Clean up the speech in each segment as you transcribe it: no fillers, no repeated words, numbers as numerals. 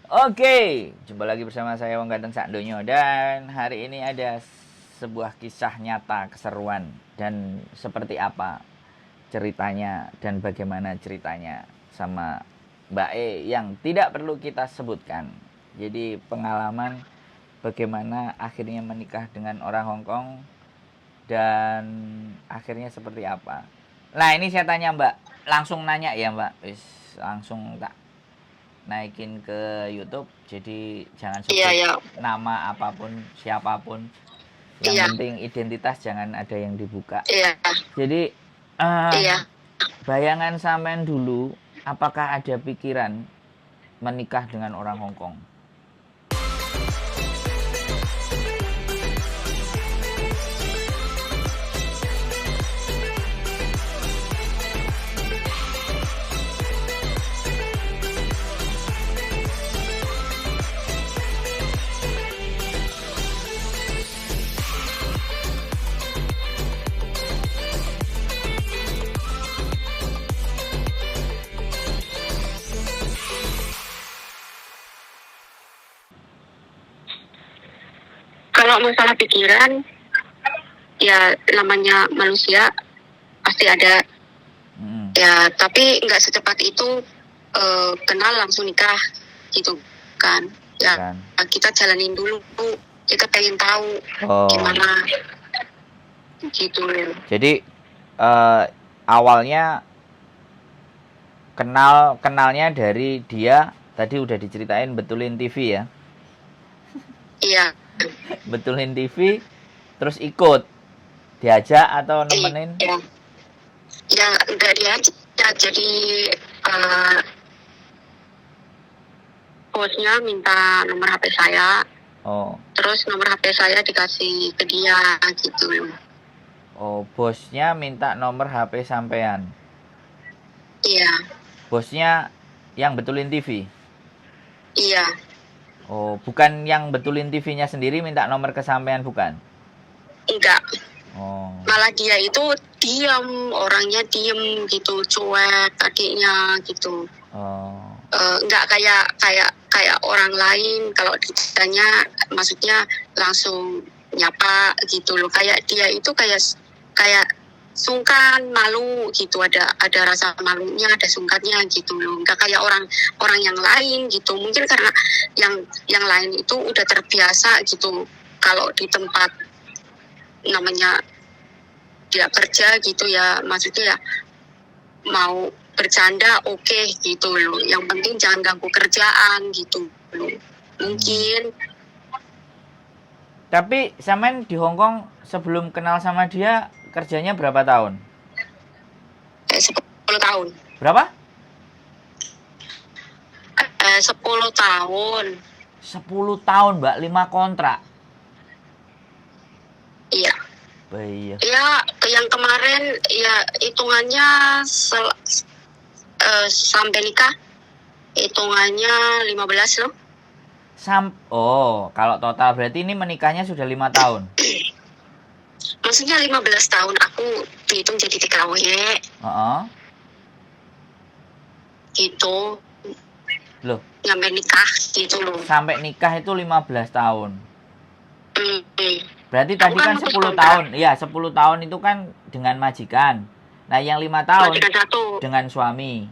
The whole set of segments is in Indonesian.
Oke, jumpa lagi bersama saya Wong Ganteng Sakdonyo. Dan hari ini ada sebuah kisah nyata keseruan. Dan seperti apa ceritanya dan bagaimana ceritanya sama Mbak E yang tidak perlu kita sebutkan. Jadi pengalaman bagaimana akhirnya menikah dengan orang Hongkong dan akhirnya seperti apa. Nah ini saya tanya Mbak, langsung nanya ya Mbak, langsung tak naikin ke YouTube, jadi jangan Iya, sebut iya, nama apapun siapapun, yang iya, penting identitas jangan ada yang dibuka. iya, Jadi uh, iya. bayangan sampean dulu, apakah ada pikiran menikah dengan orang Hongkong? Kalau masalah pikiran, ya namanya manusia pasti ada. Ya, tapi nggak secepat itu kenal langsung nikah gitu kan. Ya, Kan. kita jalanin dulu. Kita pengen tahu Oh, gimana gitu. jadi awalnya kenalnya dari dia tadi udah diceritain betulin TV ya. Iya, Betulin TV terus ikut diajak atau nemenin? iya. Ya, nggak diajak. Jadi eh, bosnya minta nomor HP saya. Oh. Terus nomor HP saya dikasih ke dia gitu. Oh, bosnya minta nomor HP sampean. Iya, Bosnya yang betulin TV. iya, Oh, bukan yang betulin TV-nya sendiri minta nomor ke sampean, bukan? enggak. Oh. Malah dia itu diam, orangnya diem gitu, cuek adiknya gitu. Oh. Enggak kayak kayak kayak orang lain kalau ditanya, maksudnya langsung nyapa gitu loh. Kayak dia itu kayak kayak sungkan, malu gitu, ada rasa malunya, ada sungkannya gitu loh. Enggak kayak orang orang yang lain gitu. Mungkin karena yang lain itu udah terbiasa gitu. Kalau di tempat namanya dia kerja gitu ya, maksudnya ya mau bercanda oke gitu loh. Yang penting jangan ganggu kerjaan gitu loh. Mungkin Tapi sampean di Hong Kong sebelum kenal sama dia kerjanya berapa tahun? 10 tahun. Berapa? 10 tahun. 10 tahun, Mbak, 5 kontrak. Iya. Iya. Ya, yang kemarin ya hitungannya sampai nikah hitungannya 15 loh. Oh, kalau total berarti ini menikahnya sudah 5 tahun. Maksudnya 15 tahun aku dihitung jadi TKW Heeh. gitu. Loh, Sampai nikah gitu loh. sampai nikah itu 15 tahun. Hmm. Berarti Aku tadi kan kan putus 10 kontrak. tahun. Iya, 10 tahun itu kan dengan majikan. Nah, yang 5 tahun Majikan satu. dengan suami.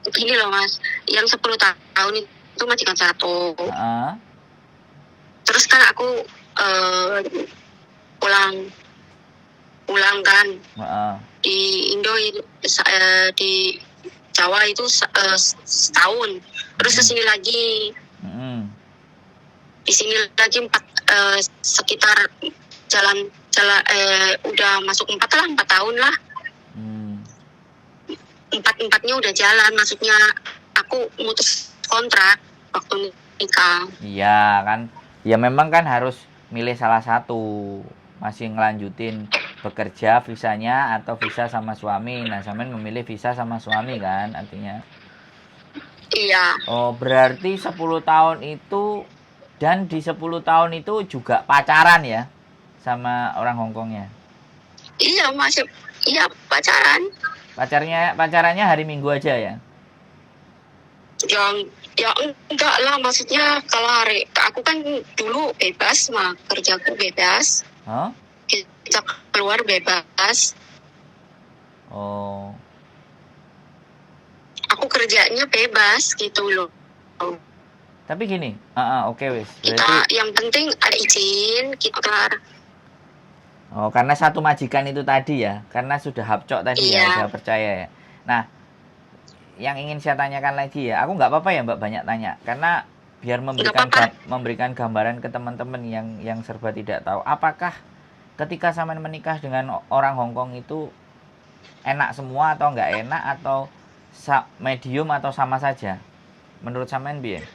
Gini loh mas, yang 10 tahun itu majikan satu. Heeh. Terus kan aku pulang pulang kan Heeh. di Indo di Jawa itu setahun. Terus kesini lagi, Mm-mm. di sini lagi sekitar jalan udah masuk 4 tahun lah. Hmm. Empatnya udah jalan, maksudnya aku mutus kontrak waktu nikah. Iya kan. Ya memang kan harus milih salah satu. Masih ngelanjutin bekerja visanya atau visa sama suami. Nah, sampean memilih visa sama suami kan artinya. Iya, Oh, berarti 10 tahun itu dan di 10 tahun itu juga pacaran ya sama orang Hongkongnya. iya masih, iya pacaran. Pacarnya pacarannya hari Minggu aja ya. Ya enggak lah, maksudnya kalau aku kan dulu bebas mah, kerjaku bebas, Hah? kita keluar bebas, Oh, aku kerjanya bebas gitu loh. tapi gini, oke wis. Kita Berarti, yang penting ada izin kita. oh karena satu majikan itu tadi ya, karena sudah hapcok tadi ya, Iya, udah percaya ya. Nah, yang ingin saya tanyakan lagi ya, aku nggak apa-apa ya Mbak banyak tanya, karena biar nggak apa-apa. memberikan gambaran ke teman-teman yang serba tidak tahu, apakah ketika sampean menikah dengan orang Hongkong itu enak semua atau nggak enak atau medium atau sama saja? Menurut sampean biar?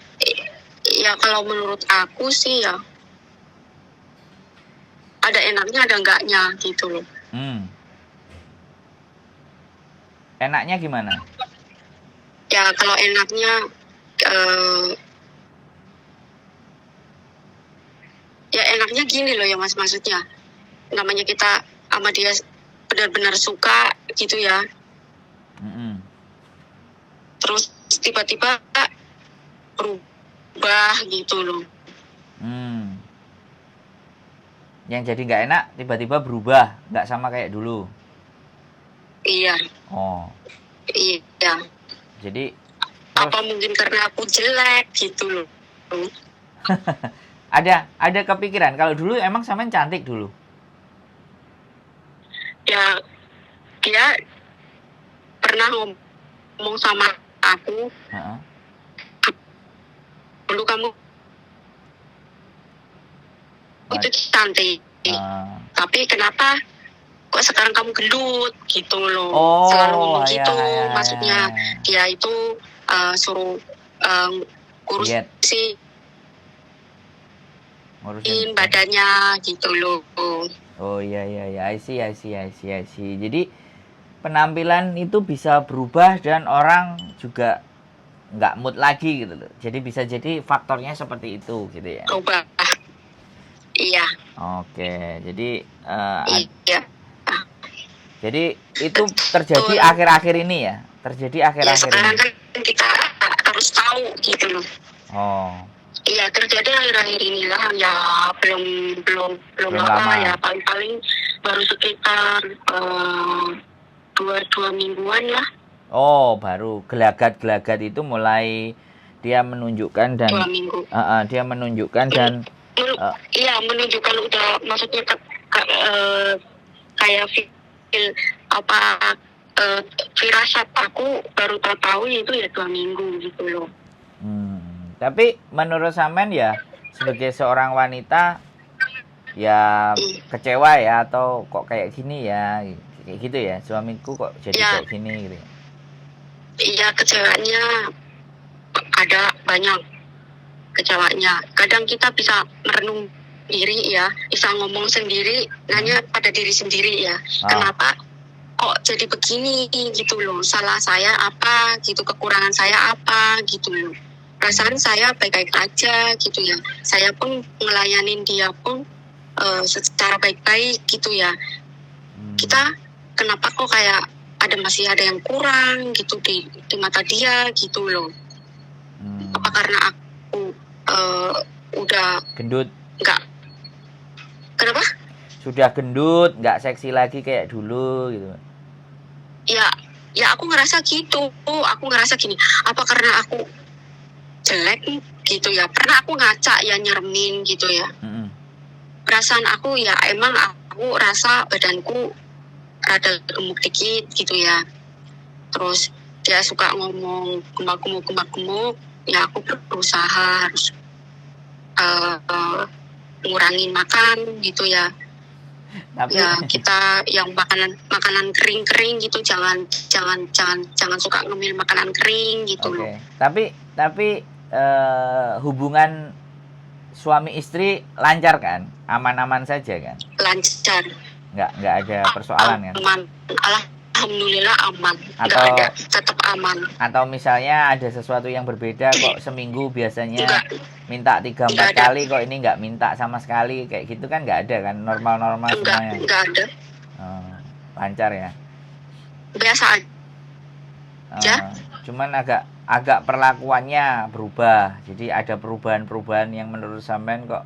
Ya kalau menurut aku sih ya ada enaknya ada enggaknya gitu loh. Enaknya gimana? Ya kalau enaknya eh, ya enaknya gini loh ya Mas, maksudnya namanya kita sama dia benar-benar suka gitu ya, Mm-mm. terus tiba-tiba berubah gitu loh. Hmm. Yang jadi nggak enak tiba-tiba berubah, nggak sama kayak dulu. Iya, Oh, iya. jadi terus Apa mungkin karena aku jelek gitu loh. ada kepikiran kalau dulu emang sampean cantik dulu. Ya dia pernah ngomong sama aku, Heeh. dulu kamu itu Mas- cantik, eh, tapi kenapa kok sekarang kamu gendut gitu loh. Oh, Selalu ngomong ya, gitu, ya, maksudnya ya. dia itu suruh Diet, kurusin ngurusin. badannya gitu loh. Oh iya iya iya, I see. Jadi penampilan itu bisa berubah dan orang juga nggak mood lagi gitu loh. Jadi bisa jadi faktornya seperti itu gitu ya. Berubah. Iya, Oke, jadi iya. jadi itu terjadi Betul. akhir-akhir ini ya. Terjadi Ya akhir-akhir sekarang ini. kan kita harus tahu gitu loh. Oh, Iya terjadi akhir-akhir inilah, ya belum belum belum belum lama lama. ya, paling baru sekitar dua mingguan lah. Oh, baru gelagat-gelagat itu mulai dia menunjukkan dan 2 minggu. dia menunjukkan dan Iya menunjukkan udah, maksudnya kayak feel apa firasat aku baru tahu itu ya 2 minggu gitu loh. tapi menurut sampean ya sebagai seorang wanita ya kecewa ya atau kok kayak gini ya kayak gitu ya, suamiku kok jadi Ya. kayak gini gitu. Iya kecewanya ada banyak, kecewanya. Kadang kita bisa merenung diri ya, bisa ngomong sendiri, nanya pada diri sendiri ya. Kenapa kok jadi begini gitu loh? Salah saya apa gitu, kekurangan saya apa gitu loh. Perasaan saya baik-baik aja gitu ya. Saya pun ngelayanin dia pun secara baik-baik gitu ya. Kita kenapa kok kayak masih ada yang kurang gitu di mata dia gitu loh. Apa karena aku udah gendut? Enggak. Kenapa? Sudah gendut, nggak seksi lagi kayak dulu gitu. Ya aku ngerasa gitu. Aku ngerasa gini, apa karena aku jelek gitu ya? Pernah aku ngaca ya, nyermin gitu ya. Perasaan aku ya emang aku rasa badanku rada gemuk dikit gitu ya. Terus dia suka ngomong gemuk, ya aku berusaha harus ngurangin makan gitu ya. Tapi ya kita yang makanan kering gitu, jangan suka ngemil makanan kering gitu loh. Tapi hubungan suami istri lancar kan? Aman-aman saja kan? Lancar. Nggak ada persoalan kan? Aman. Alhamdulillah aman. Nggak ada, tetap aman. Atau misalnya ada sesuatu yang berbeda kok, seminggu biasanya minta 3-4 kali kok ini nggak minta sama sekali, kayak gitu kan nggak ada kan? Normal-normal semuanya? Nggak ada. Lancar ya? Biasa aja. Cuman agak agak perlakuannya berubah. Jadi ada perubahan-perubahan yang menurut sampean kok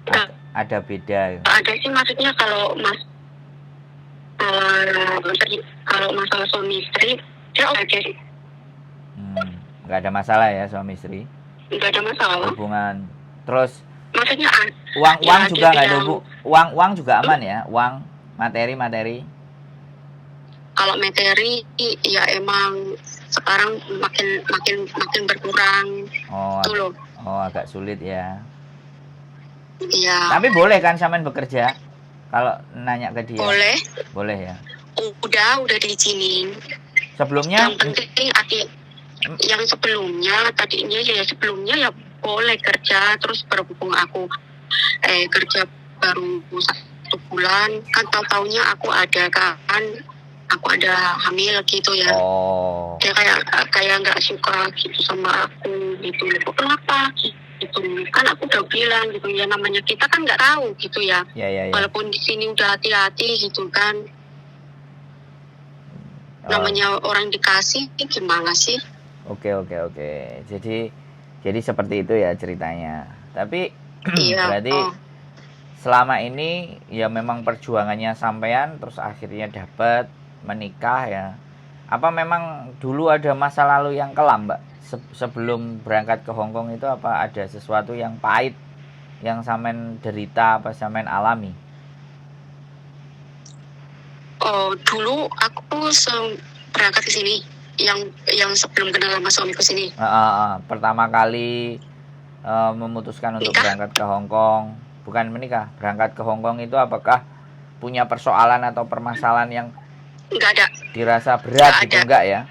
Enggak ada beda. ada sih, maksudnya kalau kalau masalah suami istri dia oke sih, Nggak ada masalah ya suami istri nggak ada masalah. hubungan. Terus Maksudnya uang ya, juga dia nggak ada bilang, uang juga aman ya, uang materi. kalau materi ya emang sekarang makin berkurang. Oh, Tuh loh. agak sulit ya. Iya. Tapi boleh kan sampean bekerja? Kalau nanya ke dia. Boleh ya. Udah diizinin. Sebelumnya? Yang penting yang sebelumnya ya boleh kerja, terus berhubung aku kerja baru 1 bulan, kan taunya aku ada hamil gitu ya. Oh. Dia kayak nggak suka gitu sama aku gitu. Kenapa gitu? Kan aku udah bilang gitu ya, namanya kita kan nggak tahu gitu ya. Ya. Walaupun di sini udah hati-hati gitu kan. Namanya orang dikasih gimana sih? Oke. Jadi seperti itu ya ceritanya. Tapi iya, berarti selama ini ya memang perjuangannya sampean terus akhirnya dapat menikah ya. Apa memang dulu ada masa lalu yang kelam, Mbak? Sebelum berangkat ke Hong Kong itu apa ada sesuatu yang pahit yang sampean derita apa sampean alami? Oh, dulu aku berangkat ke sini yang sebelum kenal sama suamiku sini. Pertama kali memutuskan untuk berangkat ke Hong Kong, bukan menikah, berangkat ke Hong Kong itu apakah punya persoalan atau permasalahan yang nggak ada, dirasa berat gitu? Enggak ya?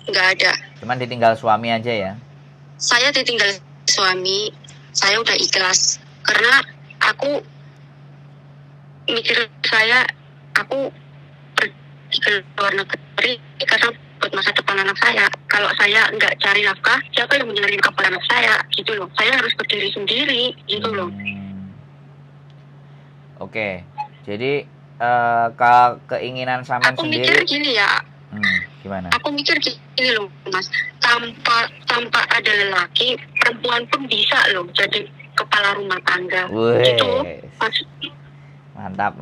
Nggak ada. Cuman ditinggal suami aja ya? Saya ditinggal suami, saya udah ikhlas karena aku mikir aku pergi ke luar negeri karena buat masa depan anak saya. Kalau saya nggak cari nafkah, siapa yang mencari nafkah pada anak saya gitu loh. Saya harus berdiri sendiri gitu loh. Oke. Jadi keinginan sampean aku sendiri. Aku mikir gini ya. Gimana? Aku mikir gini loh, Mas. Tanpa ada lelaki, perempuan pun bisa loh jadi kepala rumah tangga. Gitu. Mantap.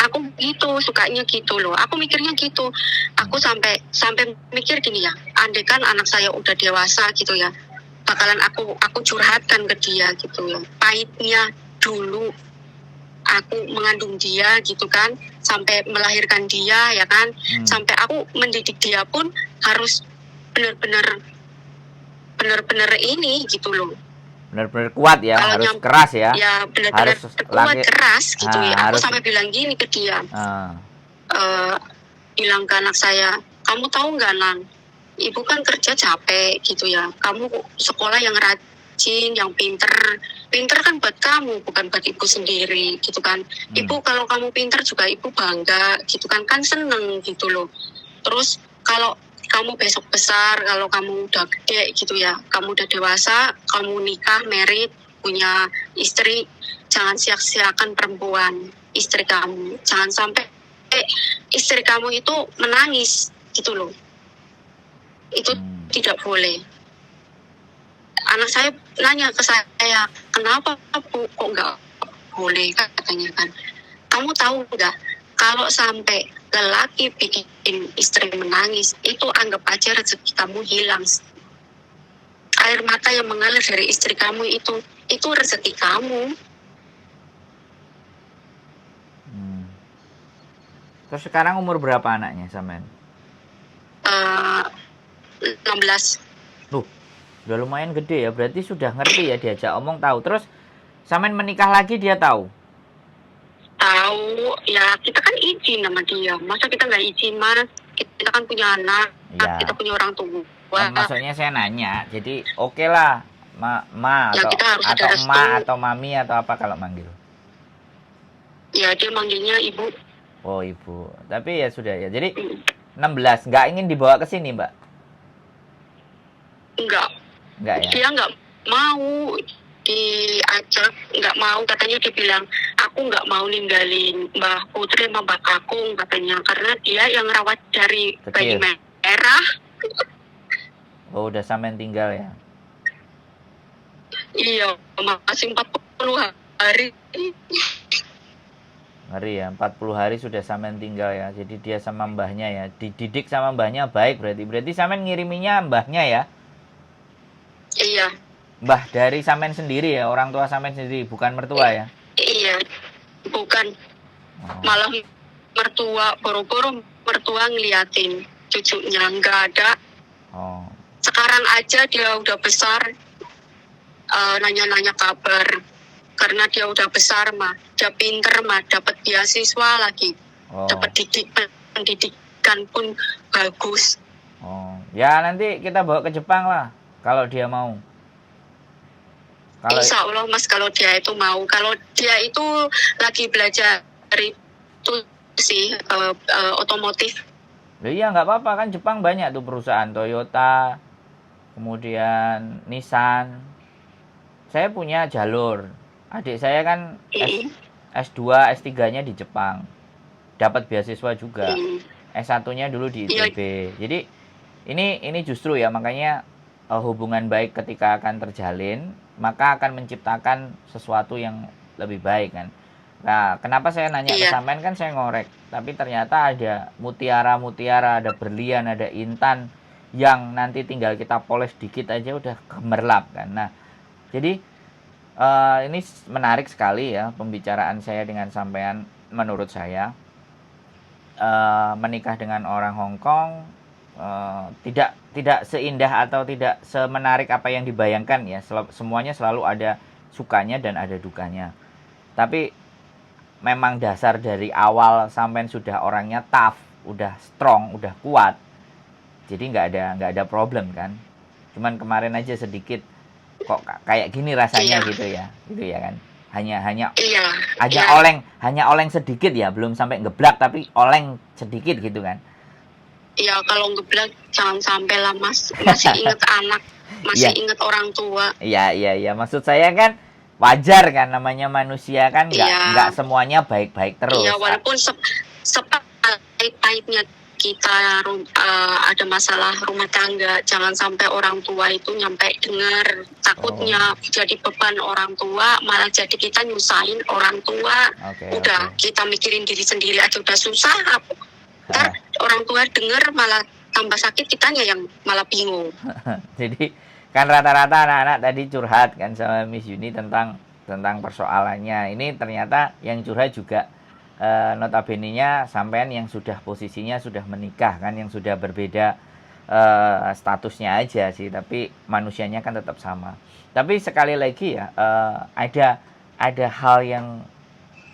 Aku gitu, sukanya gitu loh. Aku mikirnya gitu. Aku sampai mikir gini ya. Andai kan anak saya udah dewasa gitu ya, bakalan aku curhatkan ke dia gitu ya. Pahitnya dulu aku mengandung dia gitu kan, sampai melahirkan dia ya kan, sampai aku mendidik dia pun harus benar-benar ini gitu loh. Benar-benar kuat ya, harus keras ya. Ya benar-benar kuat, keras gitu ya. Aku sampai bilang gini ke dia, bilang ke anak saya, kamu tahu nggak Nan, ibu kan kerja capek gitu ya. Kamu sekolah yang rajin, yang pinter kan buat kamu, bukan buat ibu sendiri gitu kan. Ibu kalau kamu pinter juga ibu bangga gitu kan seneng gitu loh. Terus kalau kamu besok besar, kalau kamu udah gede gitu ya, kamu udah dewasa, kamu nikah, married, punya istri, jangan sia-siakan perempuan istri kamu. Jangan sampai istri kamu itu menangis gitu loh. Itu tidak boleh. Anak saya nanya ke saya, kenapa Bu kok nggak boleh, katanya kan. Kamu tahu nggak, kalau sampai lelaki bikin istri menangis, itu anggap aja rezeki kamu hilang. Air mata yang mengalir dari istri kamu itu rezeki kamu. Terus sekarang umur berapa anaknya sampean? 16. Udah lumayan gede ya, berarti sudah ngerti ya, diajak omong tahu. Terus sampean menikah lagi dia tahu? Tahu, ya kita kan izin sama dia. Masa kita nggak izin, Mas? Kita kan punya anak, ya. Kita punya orang tua. Maksudnya saya nanya, jadi oke lah, ma ya, atau emak atau mami atau apa kalau manggil? Ya dia manggilnya ibu. Oh ibu, tapi ya sudah ya. Jadi 16, nggak ingin dibawa ke sini Mbak? Enggak ya? Dia nggak mau diajak, nggak mau, katanya dia bilang, aku nggak mau ninggalin Mbak Putri sama Mbak Kakung katanya, karena dia yang rawat dari bayi merah Oh, udah sampean tinggal ya. Iya, masih 40 hari. Ngeri ya, 40 hari sudah sampean tinggal ya. Jadi dia sama mbahnya ya. Dididik sama mbahnya baik berarti. Berarti sampean ngiriminya mbahnya ya. Iya, Mbah dari sampean sendiri ya, orang tua sampean sendiri, bukan mertua ya. iya, bukan. Oh. Malah mertua, boro-boro mertua ngeliatin cucunya nggak ada. Oh. Sekarang aja dia udah besar, nanya-nanya kabar. Karena dia udah besar mah, dia pinter mah, dapat beasiswa lagi, Oh. dapat pendidikan pun bagus. Oh. Ya nanti kita bawa ke Jepang lah, kalau dia mau. Kalau Insya Allah mas, kalau dia itu mau, kalau dia itu lagi belajar itu sih otomotif. iya nggak apa-apa kan, Jepang banyak tuh perusahaan Toyota, kemudian Nissan. Saya punya jalur. Adik saya kan S2, S3-nya di Jepang. Dapat beasiswa juga. S1-nya dulu di ITB. Jadi ini justru ya, makanya hubungan baik ketika akan terjalin, maka akan menciptakan sesuatu yang lebih baik kan. Nah, kenapa saya nanya ke sampean kan saya ngorek, tapi ternyata ada mutiara-mutiara, ada berlian, ada intan yang nanti tinggal kita poles dikit aja udah gemerlap kan. Nah, jadi ini menarik sekali ya pembicaraan saya dengan sampean. Menurut saya menikah dengan orang Hong Kong tidak seindah atau tidak semenarik apa yang dibayangkan ya. Semuanya selalu ada sukanya dan ada dukanya. Tapi memang dasar dari awal sampean sudah orangnya tough, udah strong, udah kuat. Jadi nggak ada problem kan. Cuman kemarin aja sedikit kok kayak gini rasanya gitu ya kan. Hanya oleng sedikit ya, belum sampai ngeblak tapi oleng sedikit gitu kan. Iya, kalau ngeblak jangan sampai lah mas, masih inget anak, masih inget orang tua. Iya, maksud saya kan wajar kan, namanya manusia kan nggak semuanya baik-baik terus. Iya, walaupun sepahit-pahitnya kita ada masalah rumah tangga, jangan sampai orang tua itu nyampe dengar, takutnya jadi beban orang tua, malah jadi kita nyusahin orang tua. Udah kita mikirin diri sendiri aja udah susah, ntar orang tua dengar malah tambah sakit, kitanya yang malah bingung. Jadi kan rata-rata anak-anak tadi curhat kan sama Miss Yuni tentang persoalannya. Ini ternyata yang curhat juga notabene-nya sampean yang sudah posisinya sudah menikah kan, yang sudah berbeda statusnya aja sih, tapi manusianya kan tetap sama. Tapi sekali lagi ya, ada hal yang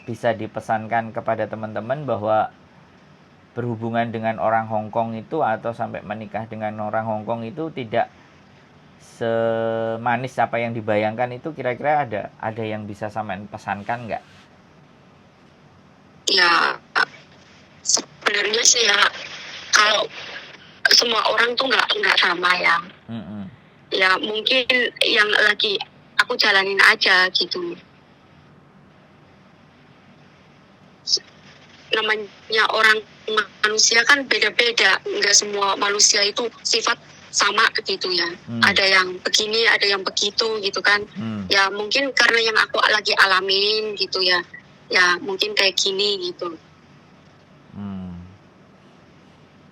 bisa dipesankan kepada teman-teman bahwa berhubungan dengan orang Hong Kong itu atau sampai menikah dengan orang Hong Kong itu tidak semanis apa yang dibayangkan itu. Kira-kira ada yang bisa sampean pesankan nggak? Ya, sebenarnya sih ya, kalau semua orang tuh nggak sama ya. Ya mungkin yang lagi aku jalanin aja gitu. Namanya orang manusia kan beda-beda, nggak semua manusia itu sifat sama gitu ya. Ada yang begini, ada yang begitu gitu kan. Ya mungkin karena yang aku lagi alamin gitu ya. Ya mungkin kayak gini gitu.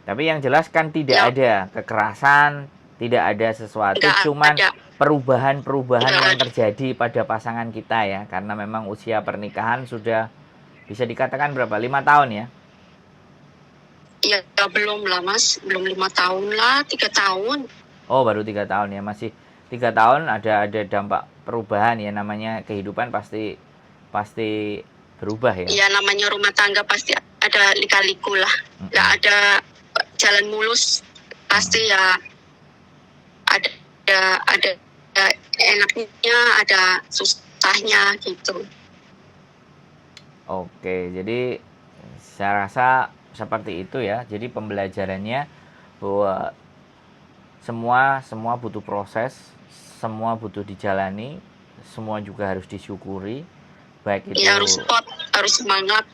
Tapi yang jelas kan tidak ada kekerasan, tidak ada sesuatu, cuman perubahan-perubahan yang terjadi pada pasangan kita ya. Karena memang usia pernikahan sudah bisa dikatakan berapa? 5 tahun ya? Ya belum lah mas, belum 5 tahun lah, 3 tahun. Oh baru 3 tahun ya, masih 3 tahun ada dampak perubahan ya, namanya kehidupan pasti berubah ya. Iya, namanya rumah tangga pasti ada lika-liku lah. Nggak ada jalan mulus, pasti ya ada enaknya, ada susahnya gitu. Oke, jadi saya rasa seperti itu ya. Jadi pembelajarannya bahwa semua butuh proses, semua butuh dijalani, semua juga harus disyukuri. Baik itu ya, harus semangat.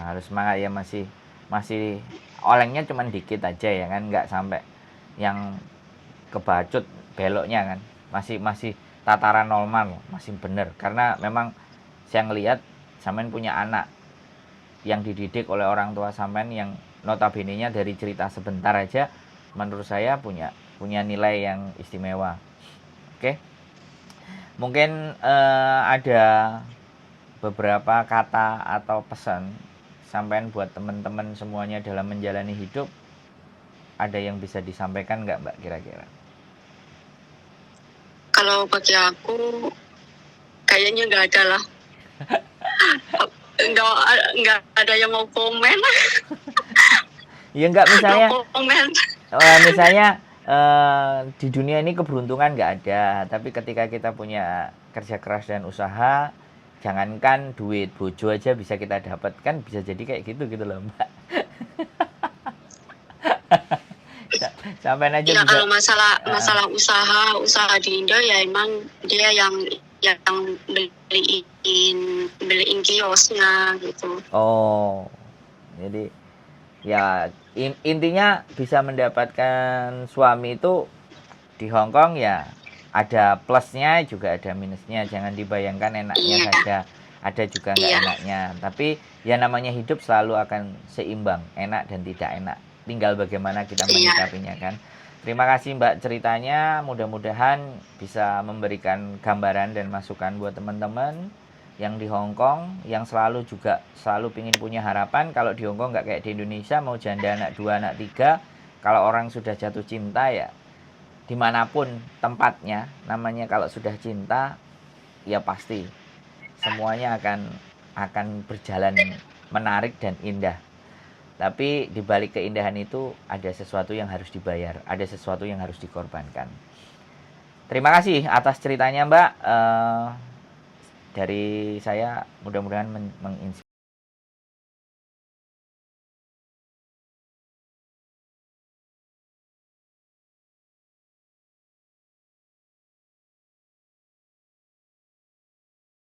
Harus semangat ya, masih olengnya cuman dikit aja ya kan, nggak sampai yang kebacut beloknya kan, masih tataran normal, masih bener. Karena memang saya ngelihat sampean punya anak yang dididik oleh orang tua sampean yang notabene-nya dari cerita sebentar aja menurut saya punya nilai yang istimewa. Oke. Mungkin ada beberapa kata atau pesan sampean buat teman-teman semuanya dalam menjalani hidup, ada yang bisa disampaikan nggak Mbak kira-kira? Kalau bagi aku kayaknya nggak ada lah. nggak ada yang mau komen. Ya nggak, misalnya No komen. misalnya di dunia ini keberuntungan nggak ada, tapi ketika kita punya kerja keras dan usaha, jangankan duit, bojo aja bisa kita dapatkan, bisa jadi kayak gitu loh Mbak. Sampai aja Ya bisa. kalau masalah usaha di Indo ya emang dia yang beliin kiosnya gitu. Oh, jadi ya intinya bisa mendapatkan suami itu di Hong Kong ya, ada plusnya juga ada minusnya. Jangan dibayangkan enaknya Iya. saja, ada juga nggak Iya. enaknya. Tapi ya namanya hidup selalu akan seimbang, enak dan tidak enak. Tinggal bagaimana kita menyikapinya kan. Terima kasih Mbak ceritanya, mudah-mudahan bisa memberikan gambaran dan masukan buat teman-teman yang di Hong Kong, yang selalu pingin punya harapan. Kalau di Hong Kong nggak kayak di Indonesia, mau janda anak 2, anak 3, kalau orang sudah jatuh cinta ya dimanapun tempatnya, namanya kalau sudah cinta ya pasti semuanya akan berjalan menarik dan indah. Tapi di balik keindahan itu ada sesuatu yang harus dibayar, ada sesuatu yang harus dikorbankan. Terima kasih atas ceritanya Mbak. Dari saya mudah-mudahan menginspirasi.